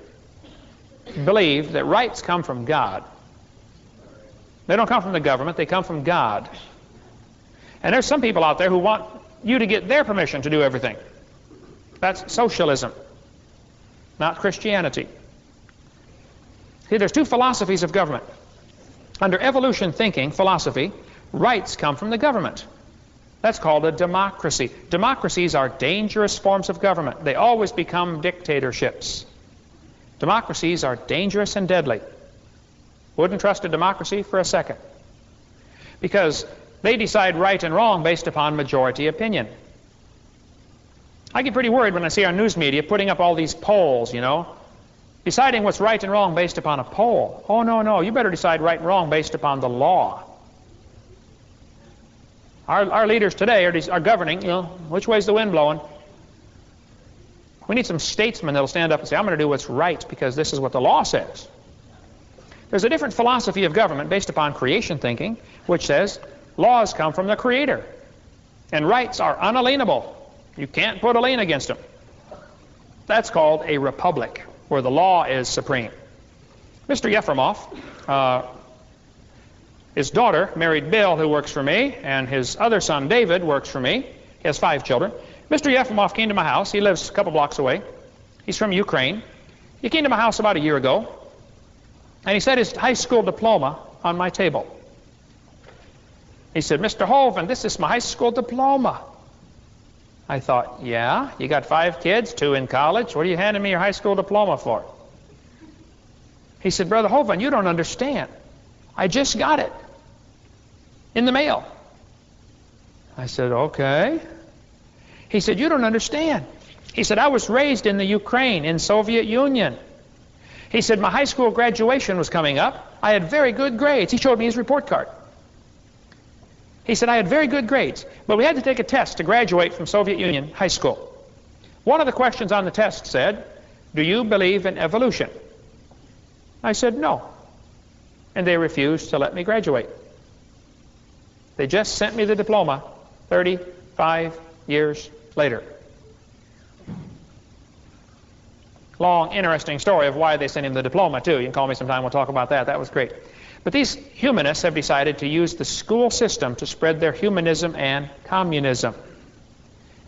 believed that rights come from God. They don't come from the government, they come from God. And there's some people out there who want you to get their permission to do everything. That's socialism, not Christianity. See, there's two philosophies of government. Under evolution thinking philosophy, rights come from the government. That's called a democracy. Democracies are dangerous forms of government. They always become dictatorships. Democracies are dangerous and deadly. Wouldn't trust a democracy for a second. Because they decide right and wrong based upon majority opinion. I get pretty worried when I see our news media putting up all these polls, deciding what's right and wrong based upon a poll. Oh, no, you better decide right and wrong based upon the law. Our leaders today are governing, which way's the wind blowing? We need some statesmen that'll stand up and say, I'm going to do what's right because this is what the law says. There's a different philosophy of government based upon creation thinking, which says laws come from the Creator, and rights are unalienable. You can't put a lien against them. That's called a republic, where the law is supreme. Mr. Yefremov, his daughter married Bill, who works for me, and his other son, David, works for me. He has 5 children. Mr. Yefremov came to my house. He lives a couple blocks away. He's from Ukraine. He came to my house about a year ago, and he set his high school diploma on my table. He said, "Mr. Hovind, this is my high school diploma." I thought, yeah, you got 5 kids, 2 in college. What are you handing me your high school diploma for? He said, "Brother Hovind, you don't understand. I just got it in the mail." I said, "Okay." He said, "You don't understand." He said, "I was raised in the Ukraine, in Soviet Union." He said, "My high school graduation was coming up. I had very good grades." He showed me his report card. He said, "I had very good grades, but we had to take a test to graduate from Soviet Union high school. One of the questions on the test said, 'Do you believe in evolution?' I said, 'No.' And they refused to let me graduate. They just sent me the diploma 35 years later. Long, interesting story of why they sent him the diploma, too. You can call me sometime, we'll talk about that. That was great. But these humanists have decided to use the school system to spread their humanism and communism.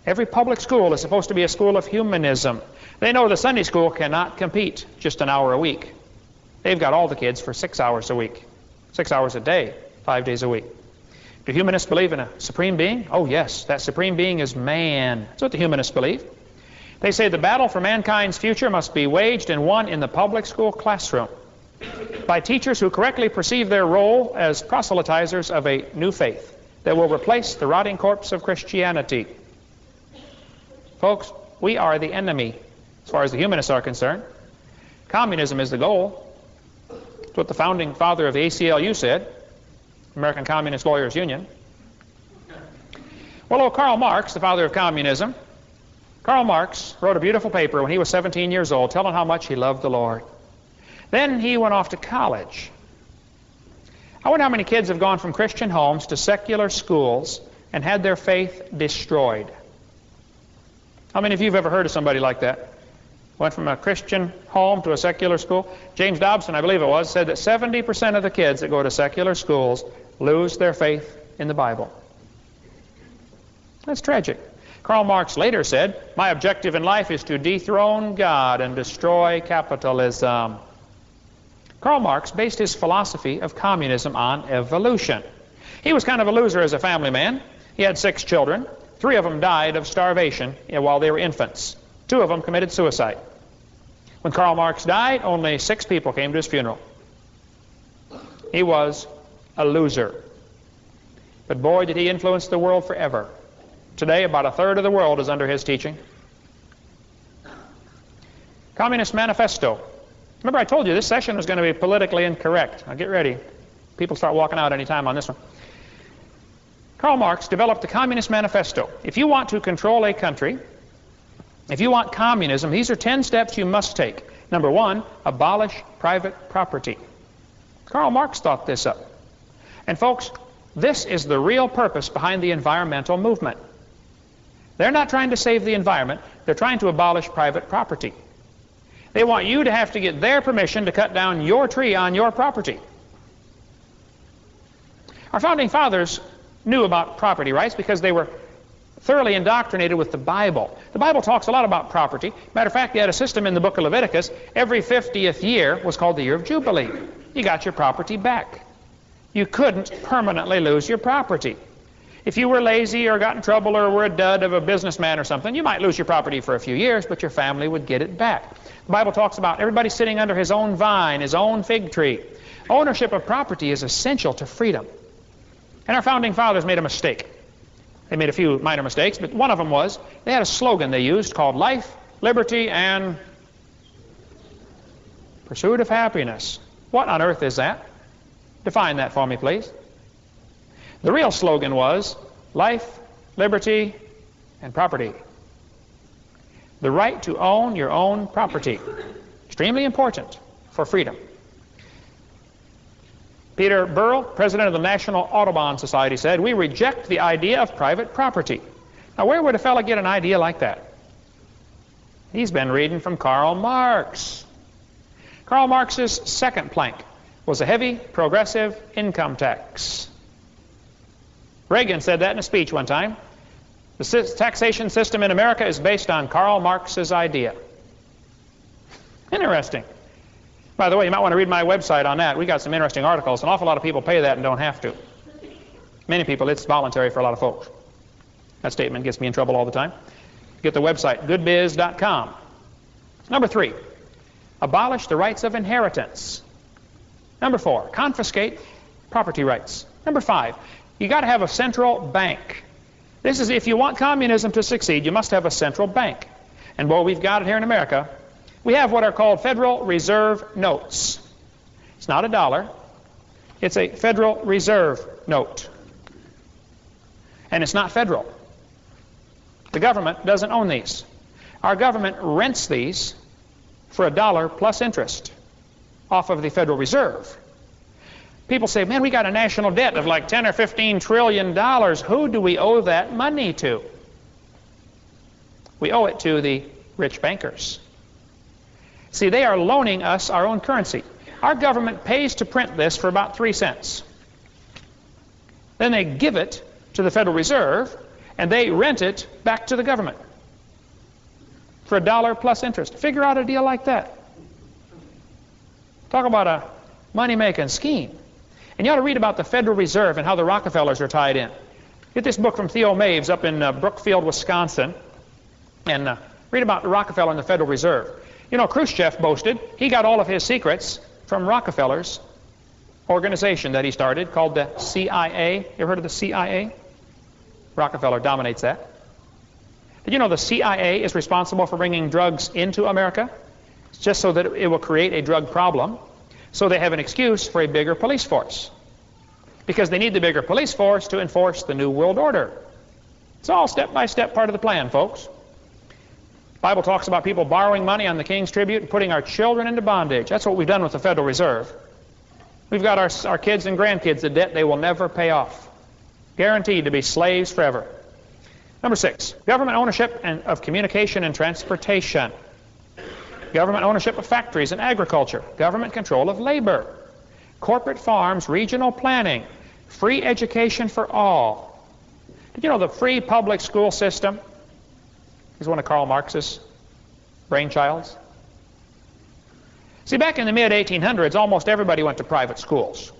Every public school is supposed to be a school of humanism. They know the Sunday school cannot compete just an hour a week. They've got all the kids for 6 hours a week, 6 hours a day, 5 days a week. Do humanists believe in a supreme being? Oh yes, that supreme being is man. That's what the humanists believe. They say the battle for mankind's future must be waged and won in the public school classroom by teachers who correctly perceive their role as proselytizers of a new faith that will replace the rotting corpse of Christianity. Folks, we are the enemy as far as the humanists are concerned. Communism is the goal. That's what the founding father of the ACLU said, American Communist Lawyers Union. Well, Karl Marx, the father of communism, Karl Marx wrote a beautiful paper when he was 17 years old telling how much he loved the Lord. Then he went off to college. I wonder how many kids have gone from Christian homes to secular schools and had their faith destroyed. How many of you have ever heard of somebody like that? Went from a Christian home to a secular school. James Dobson, I believe it was, said that 70% of the kids that go to secular schools lose their faith in the Bible. That's tragic. Karl Marx later said, "My objective in life is to dethrone God and destroy capitalism." Karl Marx based his philosophy of communism on evolution. He was kind of a loser as a family man. He had 6 children. 3 of them died of starvation while they were infants. 2 of them committed suicide. When Karl Marx died, only 6 people came to his funeral. He was a loser. But boy, did he influence the world forever. Today, about a third of the world is under his teaching. Communist Manifesto. Remember I told you this session was going to be politically incorrect. Now get ready. People start walking out any time on this one. Karl Marx developed the Communist Manifesto. If you want to control a country, if you want communism, these are 10 steps you must take. Number 1, abolish private property. Karl Marx thought this up. And folks, this is the real purpose behind the environmental movement. They're not trying to save the environment, they're trying to abolish private property. They want you to have to get their permission to cut down your tree on your property. Our founding fathers knew about property rights because they were thoroughly indoctrinated with the Bible. The Bible talks a lot about property. Matter of fact, they had a system in the book of Leviticus. Every 50th year was called the year of Jubilee. You got your property back. You couldn't permanently lose your property. If you were lazy or got in trouble or were a dud of a businessman or something, you might lose your property for a few years, but your family would get it back. The Bible talks about everybody sitting under his own vine, his own fig tree. Ownership of property is essential to freedom. And our founding fathers made a mistake. They made a few minor mistakes, but one of them was they had a slogan they used called life, liberty, and pursuit of happiness. What on earth is that? Define that for me, please. The real slogan was life, liberty, and property. The right to own your own property. Extremely important for freedom. Peter Burrell, president of the National Audubon Society, said, "We reject the idea of private property." Now, where would a fellow get an idea like that? He's been reading from Karl Marx. Karl Marx's second plank was a heavy progressive income tax. Reagan said that in a speech one time. The taxation system in America is based on Karl Marx's idea. Interesting. By the way, you might want to read my website on that. We got some interesting articles. An awful lot of people pay that and don't have to. Many people, it's voluntary for a lot of folks. That statement gets me in trouble all the time. Get the website, goodbiz.com. Number 3, abolish the rights of inheritance. Number 4, confiscate property rights. Number 5, you got to have a central bank. This is, if you want communism to succeed, you must have a central bank. And boy, we've got it here in America. We have what are called Federal Reserve notes. It's not a dollar. It's a Federal Reserve note. And it's not federal. The government doesn't own these. Our government rents these for $1 plus interest off of the Federal Reserve. People say, man, we got a national debt of like 10 or 15 trillion dollars. Who do we owe that money to? We owe it to the rich bankers. See, they are loaning us our own currency. Our government pays to print this for about 3 cents. Then they give it to the Federal Reserve, and they rent it back to the government for $1 plus interest. Figure out a deal like that. Talk about a money-making scheme. And you ought to read about the Federal Reserve and how the Rockefellers are tied in. Get this book from Theo Maves up in Brookfield, Wisconsin, and read about the Rockefeller and the Federal Reserve. You know, Khrushchev boasted he got all of his secrets from Rockefeller's organization that he started called the CIA. You ever heard of the CIA? Rockefeller dominates that. Did you know the CIA is responsible for bringing drugs into America? It's just so that it will create a drug problem. So they have an excuse for a bigger police force. Because they need the bigger police force to enforce the New World Order. It's all step-by-step part of the plan, folks. The Bible talks about people borrowing money on the king's tribute and putting our children into bondage. That's what we've done with the Federal Reserve. We've got our kids and grandkids a debt they will never pay off. Guaranteed to be slaves forever. Number 6, government ownership of communication and transportation. Government ownership of factories and agriculture. Government control of labor. Corporate farms, regional planning. Free education for all. Did you know the free public school system is one of Karl Marx's brainchilds? See, back in the mid-1800s, almost everybody went to private schools.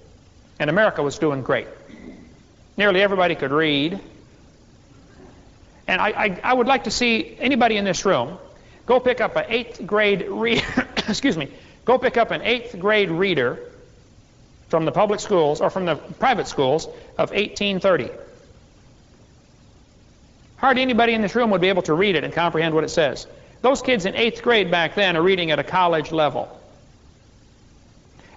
And America was doing great. Nearly everybody could read. And I would like to see anybody in this room go pick up an 8th grade reader, excuse me, go pick up an 8th grade reader from the public schools or from the private schools of 1830. Hardly anybody in this room would be able to read it and comprehend what it says. Those kids in 8th grade back then are reading at a college level.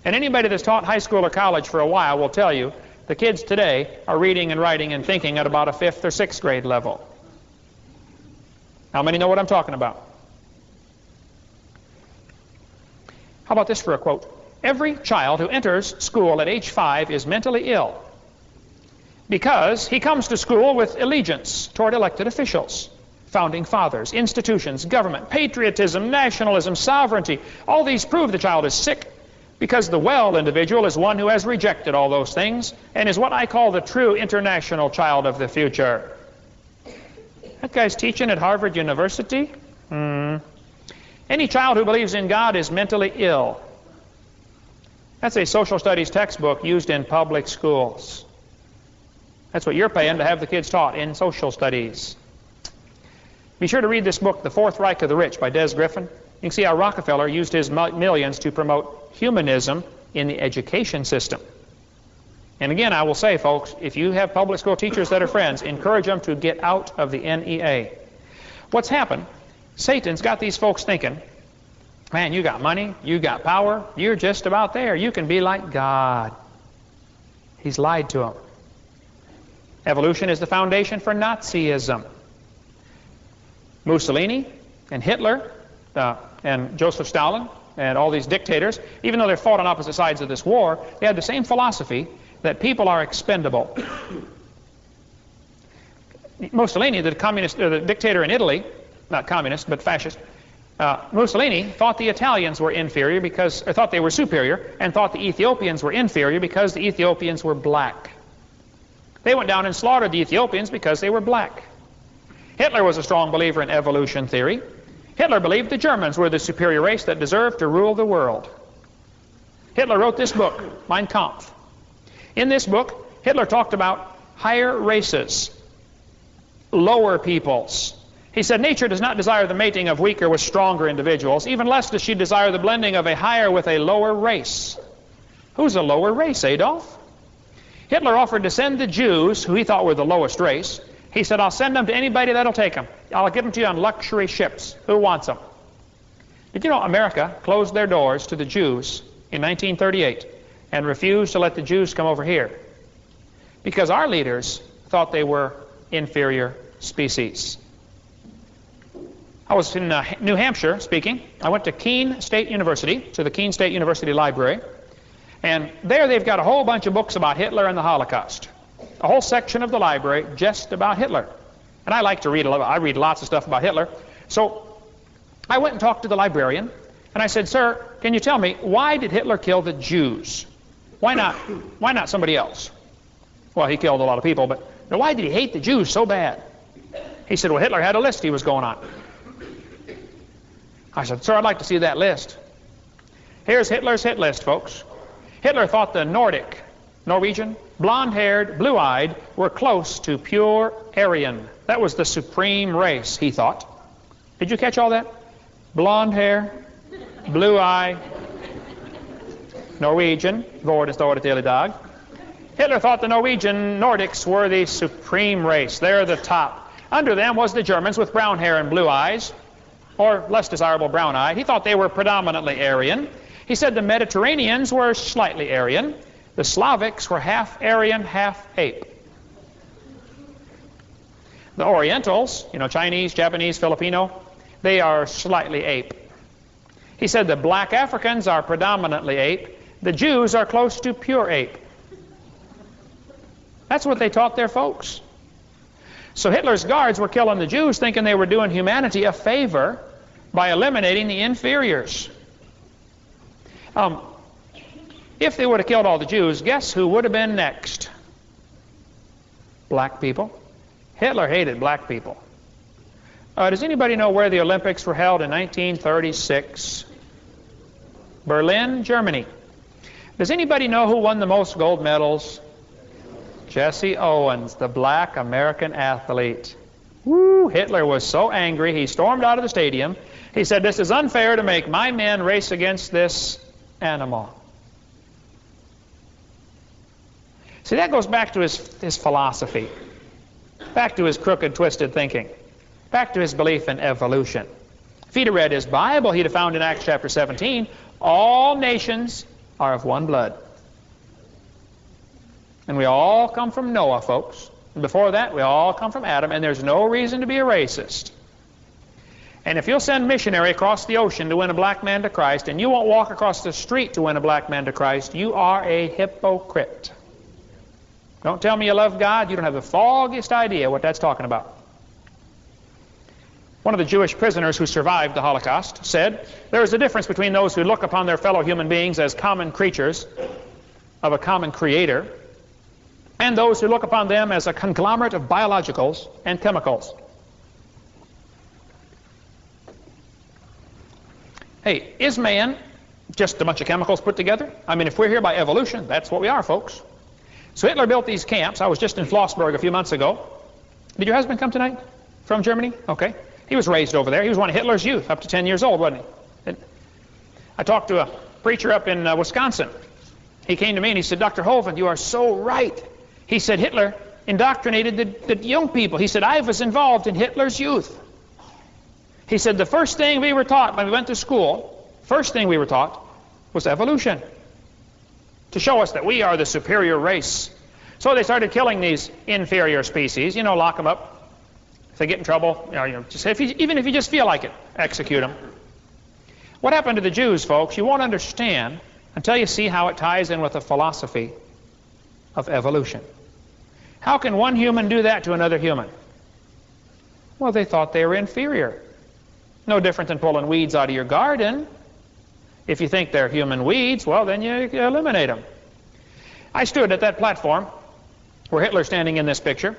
And anybody that's taught high school or college for a while will tell you the kids today are reading and writing and thinking at about a 5th or 6th grade level. How many know what I'm talking about? How about this for a quote? Every child who enters school at age 5 is mentally ill because he comes to school with allegiance toward elected officials, founding fathers, institutions, government, patriotism, nationalism, sovereignty. All these prove the child is sick because the well individual is one who has rejected all those things and is what I call the true international child of the future. That guy's teaching at Harvard University? Any child who believes in God is mentally ill. That's a social studies textbook used in public schools. That's what you're paying to have the kids taught in social studies. Be sure to read this book, The Fourth Reich of the Rich by Des Griffin. You can see how Rockefeller used his millions to promote humanism in the education system. And again, I will say, folks, if you have public school teachers that are friends, encourage them to get out of the NEA. What's happened? Satan's got these folks thinking, man, you got money, you got power, you're just about there. You can be like God. He's lied to them. Evolution is the foundation for Nazism. Mussolini and Hitler and Joseph Stalin and all these dictators, even though they fought on opposite sides of this war, they had the same philosophy that people are expendable. Mussolini, the communist, the dictator in Italy, not communist, but fascist, Mussolini thought the Italians were inferior because, or thought they were superior, and thought the Ethiopians were inferior because the Ethiopians were black. They went down and slaughtered the Ethiopians because they were black. Hitler was a strong believer in evolution theory. Hitler believed the Germans were the superior race that deserved to rule the world. Hitler wrote this book, Mein Kampf. In this book, Hitler talked about higher races, lower peoples. He said nature does not desire the mating of weaker with stronger individuals. Even less does she desire the blending of a higher with a lower race. Who's a lower race, Adolf? Hitler offered to send the Jews, who he thought were the lowest race. He said, I'll send them to anybody that'll take them. I'll give them to you on luxury ships. Who wants them? Did you know America closed their doors to the Jews in 1938 and refused to let the Jews come over here? Because our leaders thought they were inferior species. I was in New Hampshire speaking. I went to Keene State University, to the Keene State University Library. And there they've got a whole bunch of books about Hitler and the Holocaust. A whole section of the library just about Hitler. And I like to read I read lots of stuff about Hitler. So I went and talked to the librarian, and I said, sir, can you tell me, why did Hitler kill the Jews? Why not somebody else? Well, he killed a lot of people, but why did he hate the Jews so bad? He said, well, Hitler had a list he was going on. I said, sir, I'd like to see that list. Here's Hitler's hit list, folks. Hitler thought the Nordic, Norwegian, blonde-haired, blue-eyed, were close to pure Aryan. That was the supreme race, he thought. Did you catch all that? Blonde hair, blue eye, Norwegian, vår står till idag. Hitler thought the Norwegian Nordics were the supreme race. They're the top. Under them was the Germans with brown hair and blue eyes, or less desirable brown-eyed. He thought they were predominantly Aryan. He said the Mediterraneans were slightly Aryan. The Slavics were half Aryan, half ape. The Orientals, Chinese, Japanese, Filipino, they are slightly ape. He said the black Africans are predominantly ape. The Jews are close to pure ape. That's what they taught their folks. So Hitler's guards were killing the Jews thinking they were doing humanity a favor by eliminating the inferiors. If they would have killed all the Jews, guess who would have been next? Black people. Hitler hated black people. Does anybody know where the Olympics were held in 1936? Berlin, Germany. Does anybody know who won the most gold medals? Jesse Owens, the black American athlete. Woo! Hitler was so angry, he stormed out of the stadium. He said, this is unfair to make my men race against this animal. See, that goes back to his philosophy, back to his crooked, twisted thinking, back to his belief in evolution. If he'd have read his Bible, he'd have found in Acts chapter 17, all nations are of one blood. And we all come from Noah, folks. And before that, we all come from Adam, and there's no reason to be a racist. And if you'll send a missionary across the ocean to win a black man to Christ, and you won't walk across the street to win a black man to Christ, you are a hypocrite. Don't tell me you love God. You don't have the foggiest idea what that's talking about. One of the Jewish prisoners who survived the Holocaust said, there is a difference between those who look upon their fellow human beings as common creatures of a common creator and those who look upon them as a conglomerate of biologicals and chemicals. Hey, is man just a bunch of chemicals put together? I mean, if we're here by evolution, that's what we are, folks. So Hitler built these camps. I was just in Flossburg a few months ago. Did your husband come tonight from Germany? Okay. He was raised over there. He was one of Hitler's youth, up to 10 years old, wasn't he? I talked to a preacher up in Wisconsin. He came to me and he said, Dr. Hovind, you are so right. He said Hitler indoctrinated the young people. He said, I was involved in Hitler's youth. He said the first thing we were taught when we went to school, first thing we were taught was evolution, to show us that we are the superior race. So they started killing these inferior species, lock them up. If they get in trouble, even if you just feel like it, execute them. What happened to the Jews, folks, you won't understand until you see how it ties in with the philosophy of evolution. How can one human do that to another human? Well, they thought they were inferior. No different than pulling weeds out of your garden. If you think they're human weeds, well, then you eliminate them. I stood at that platform where Hitler's standing in this picture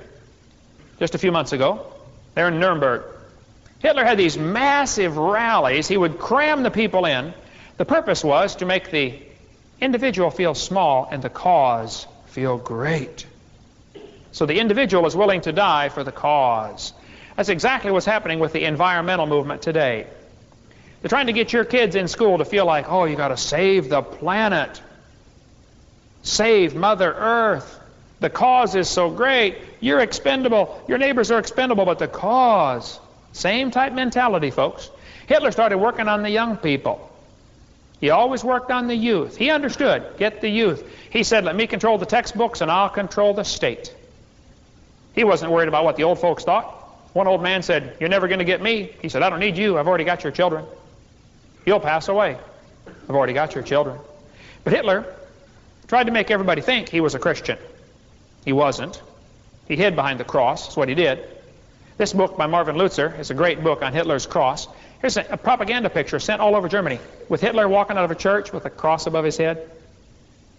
just a few months ago, there in Nuremberg. Hitler had these massive rallies. He would cram the people in. The purpose was to make the individual feel small and the cause feel great. So the individual is willing to die for the cause. That's exactly what's happening with the environmental movement today. They're trying to get your kids in school to feel like, oh, you got to save the planet. Save Mother Earth. The cause is so great. You're expendable. Your neighbors are expendable, but the cause. Same type mentality, folks. Hitler started working on the young people. He always worked on the youth. He understood. Get the youth. He said, let me control the textbooks and I'll control the state. He wasn't worried about what the old folks thought. One old man said, you're never going to get me. He said, I don't need you. I've already got your children. You'll pass away. I've already got your children. But Hitler tried to make everybody think he was a Christian. He wasn't. He hid behind the cross. That's what he did. This book by Marvin Lutzer is a great book on Hitler's cross. Here's a propaganda picture sent all over Germany with Hitler walking out of a church with a cross above his head.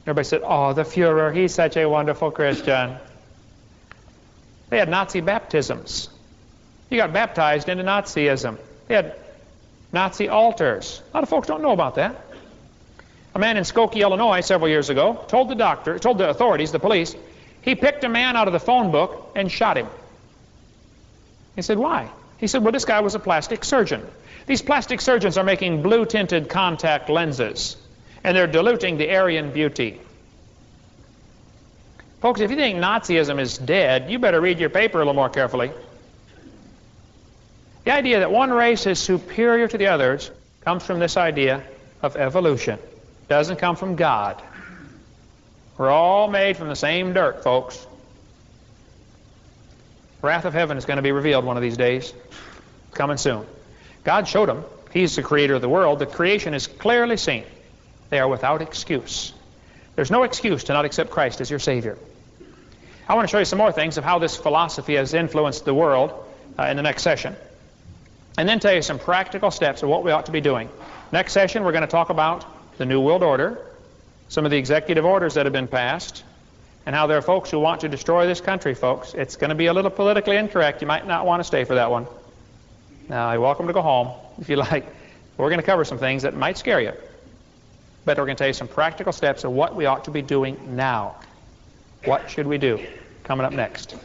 Everybody said, oh, the Fuhrer, he's such a wonderful Christian. They had Nazi baptisms. You got baptized into Nazism. They had Nazi altars. A lot of folks don't know about that. A man in Skokie, Illinois, several years ago, told the authorities, the police, he picked a man out of the phone book and shot him. He said, why? He said, well, this guy was a plastic surgeon. These plastic surgeons are making blue-tinted contact lenses, and they're diluting the Aryan beauty. Folks, if you think Nazism is dead, you better read your paper a little more carefully. The idea that one race is superior to the others comes from this idea of evolution. It doesn't come from God. We're all made from the same dirt, folks. Wrath of heaven is going to be revealed one of these days. Coming soon. God showed them. He's the creator of the world. The creation is clearly seen. They are without excuse. There's no excuse to not accept Christ as your Savior. I want to show you some more things of how this philosophy has influenced the world in the next session. And then tell you some practical steps of what we ought to be doing. Next session, we're going to talk about the New World Order, some of the executive orders that have been passed, and how there are folks who want to destroy this country, folks. It's going to be a little politically incorrect. You might not want to stay for that one. Now, you're welcome to go home if you like. We're going to cover some things that might scare you. But we're going to tell you some practical steps of what we ought to be doing now. What should we do? Coming up next.